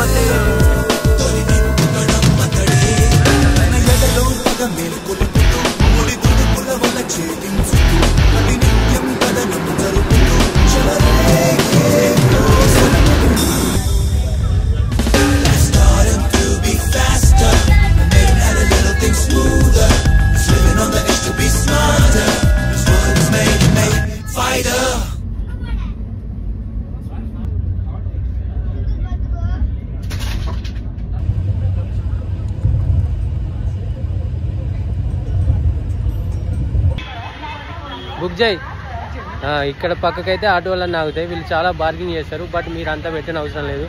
దేవతే మేల్కొలుపుతూ ముడి తుడుపుల వల్ల ఛేదించుతూ ప్రతి నిత్యం కథనం జరుపుతూ starting to be faster, made out a little thing smoother. It's living on the edge to be smarter. This world is made fighter. Book చేయి. ఇక్కడ పక్కకైతే ఆటో వాళ్ళని ఆగుతాయి. వీళ్ళు చాలా బార్గింగ్ చేస్తారు, బట్ మీరు అంతా పెట్టిన అవసరం లేదు.